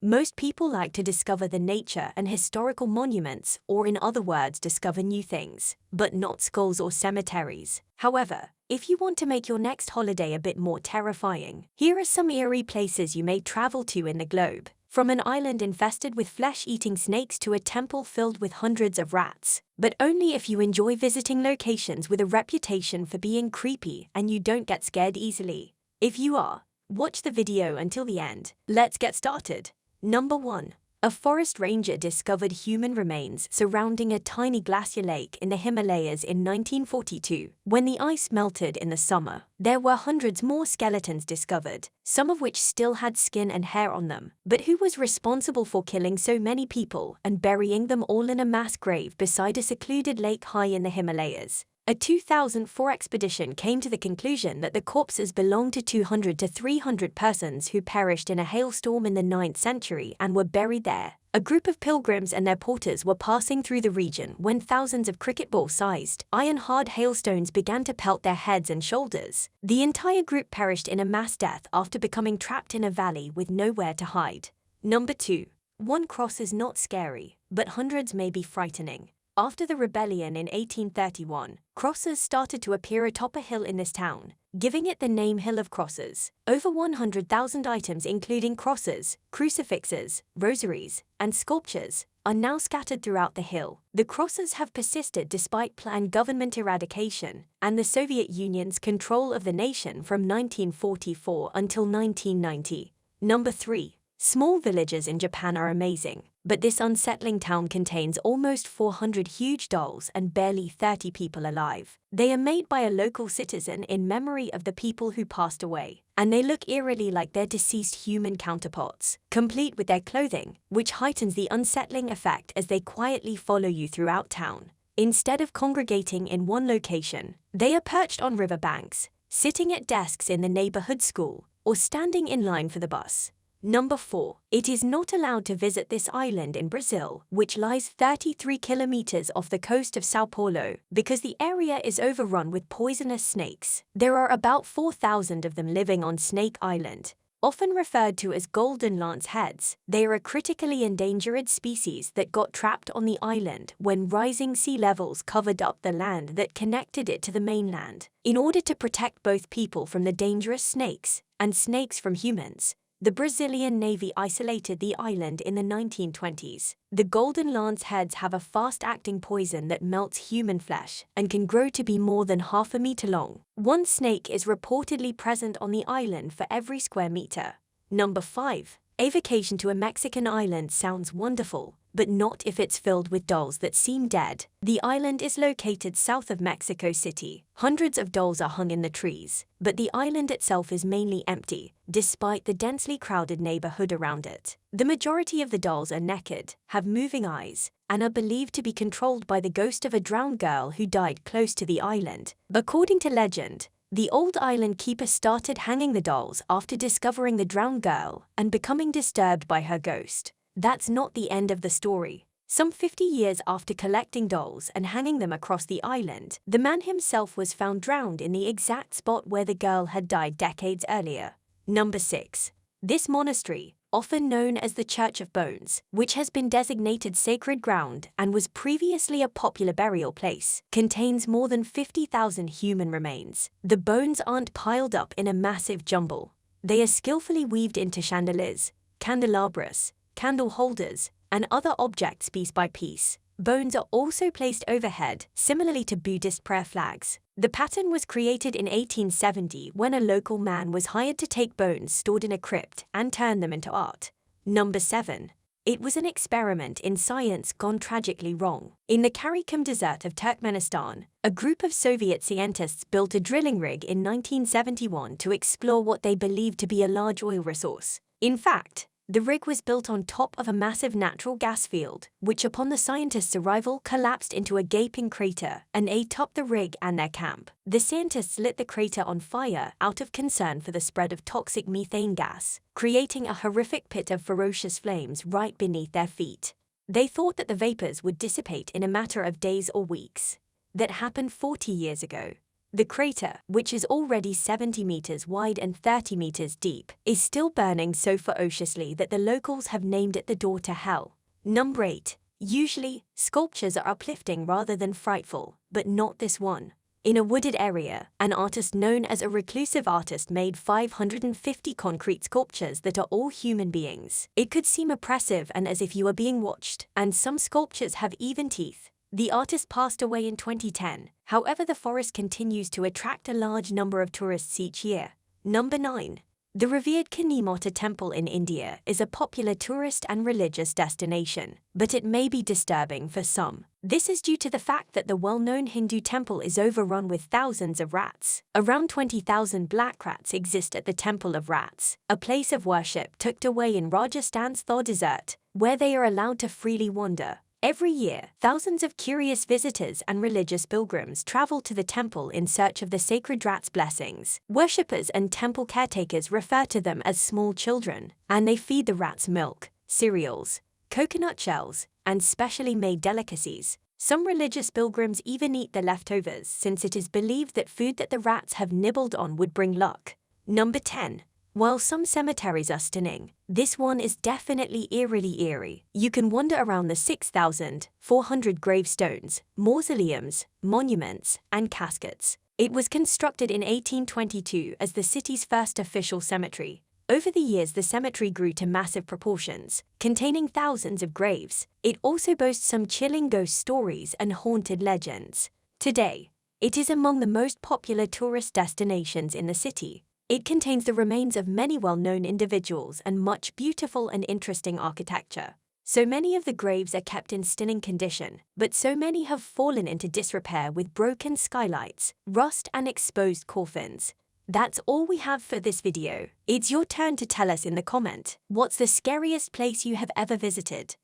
Most people like to discover the nature and historical monuments, or in other words, discover new things, but not skulls or cemeteries. However, if you want to make your next holiday a bit more terrifying, here are some eerie places you may travel to in the globe. From an island infested with flesh-eating snakes to a temple filled with hundreds of rats. But only if you enjoy visiting locations with a reputation for being creepy and you don't get scared easily. If you are, watch the video until the end. Let's get started. Number 1. A forest ranger discovered human remains surrounding a tiny glacier lake in the Himalayas in 1942. When the ice melted in the summer, there were hundreds more skeletons discovered, some of which still had skin and hair on them. But who was responsible for killing so many people and burying them all in a mass grave beside a secluded lake high in the Himalayas? A 2004 expedition came to the conclusion that the corpses belonged to 200 to 300 persons who perished in a hailstorm in the 9th century and were buried there. A group of pilgrims and their porters were passing through the region when thousands of cricket ball-sized, iron-hard hailstones began to pelt their heads and shoulders. The entire group perished in a mass death after becoming trapped in a valley with nowhere to hide. Number 2. One cross is not scary, but hundreds may be frightening. After the rebellion in 1831, crosses started to appear atop a hill in this town, giving it the name Hill of Crosses. Over 100,000 items including crosses, crucifixes, rosaries, and sculptures are now scattered throughout the hill. The crosses have persisted despite planned government eradication and the Soviet Union's control of the nation from 1944 until 1990. Number 3. Small villages in Japan are amazing, but this unsettling town contains almost 400 huge dolls and barely 30 people alive. They are made by a local citizen in memory of the people who passed away, and they look eerily like their deceased human counterparts, complete with their clothing, which heightens the unsettling effect as they quietly follow you throughout town. Instead of congregating in one location, they are perched on riverbanks, sitting at desks in the neighborhood school, or standing in line for the bus. Number 4. It is not allowed to visit this island in Brazil, which lies 33 kilometers off the coast of Sao Paulo, because the area is overrun with poisonous snakes. There are about 4,000 of them living on Snake Island. Often referred to as golden lance heads, they are a critically endangered species that got trapped on the island when rising sea levels covered up the land that connected it to the mainland. In order to protect both people from the dangerous snakes and snakes from humans, the Brazilian Navy isolated the island in the 1920s. The golden lance heads have a fast-acting poison that melts human flesh and can grow to be more than half a meter long. One snake is reportedly present on the island for every square meter. Number 5. A vacation to a Mexican island sounds wonderful, but not if it's filled with dolls that seem dead. The island is located south of Mexico City. Hundreds of dolls are hung in the trees, but the island itself is mainly empty, despite the densely crowded neighborhood around it. The majority of the dolls are naked, have moving eyes, and are believed to be controlled by the ghost of a drowned girl who died close to the island. According to legend, the old island keeper started hanging the dolls after discovering the drowned girl and becoming disturbed by her ghost. That's not the end of the story. Some 50 years after collecting dolls and hanging them across the island, the man himself was found drowned in the exact spot where the girl had died decades earlier. Number 6. This monastery, often known as the Church of Bones, which has been designated sacred ground and was previously a popular burial place, contains more than 50,000 human remains. The bones aren't piled up in a massive jumble. They are skillfully weaved into chandeliers, candelabras, candle holders, and other objects piece by piece. Bones are also placed overhead, similarly to Buddhist prayer flags. The pattern was created in 1870 when a local man was hired to take bones stored in a crypt and turn them into art. Number 7. It was an experiment in science gone tragically wrong. In the Karakum Desert of Turkmenistan, a group of Soviet scientists built a drilling rig in 1971 to explore what they believed to be a large oil resource. In fact, the rig was built on top of a massive natural gas field, which upon the scientists' arrival collapsed into a gaping crater and ate up the rig and their camp. The scientists lit the crater on fire out of concern for the spread of toxic methane gas, creating a horrific pit of ferocious flames right beneath their feet. They thought that the vapors would dissipate in a matter of days or weeks. That happened 40 years ago. The crater, which is already 70 meters wide and 30 meters deep, is still burning so ferociously that the locals have named it the door to hell. Number 8. Usually, sculptures are uplifting rather than frightful, but not this one. In a wooded area, an artist known as a reclusive artist made 550 concrete sculptures that are all human beings. It could seem oppressive and as if you are being watched, and some sculptures have even teeth. The artist passed away in 2010. However, the forest continues to attract a large number of tourists each year. Number 9. The revered Kanimata Temple in India is a popular tourist and religious destination, but it may be disturbing for some. This is due to the fact that the well-known Hindu temple is overrun with thousands of rats. Around 20,000 black rats exist at the Temple of Rats, a place of worship tucked away in Rajasthan's Thar Desert, where they are allowed to freely wander. Every year, thousands of curious visitors and religious pilgrims travel to the temple in search of the sacred rat's blessings. Worshippers and temple caretakers refer to them as small children, and they feed the rats milk, cereals, coconut shells, and specially made delicacies. Some religious pilgrims even eat the leftovers since it is believed that food that the rats have nibbled on would bring luck. Number 10. While some cemeteries are stunning, this one is definitely eerily eerie. You can wander around the 6,400 gravestones, mausoleums, monuments, and caskets. It was constructed in 1822 as the city's first official cemetery. Over the years, the cemetery grew to massive proportions, containing thousands of graves. It also boasts some chilling ghost stories and haunted legends. Today, it is among the most popular tourist destinations in the city. It contains the remains of many well-known individuals and much beautiful and interesting architecture. So many of the graves are kept in stunning condition, but so many have fallen into disrepair with broken skylights, rust and exposed coffins. That's all we have for this video. It's your turn to tell us in the comment, what's the scariest place you have ever visited?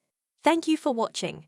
Thank you for watching.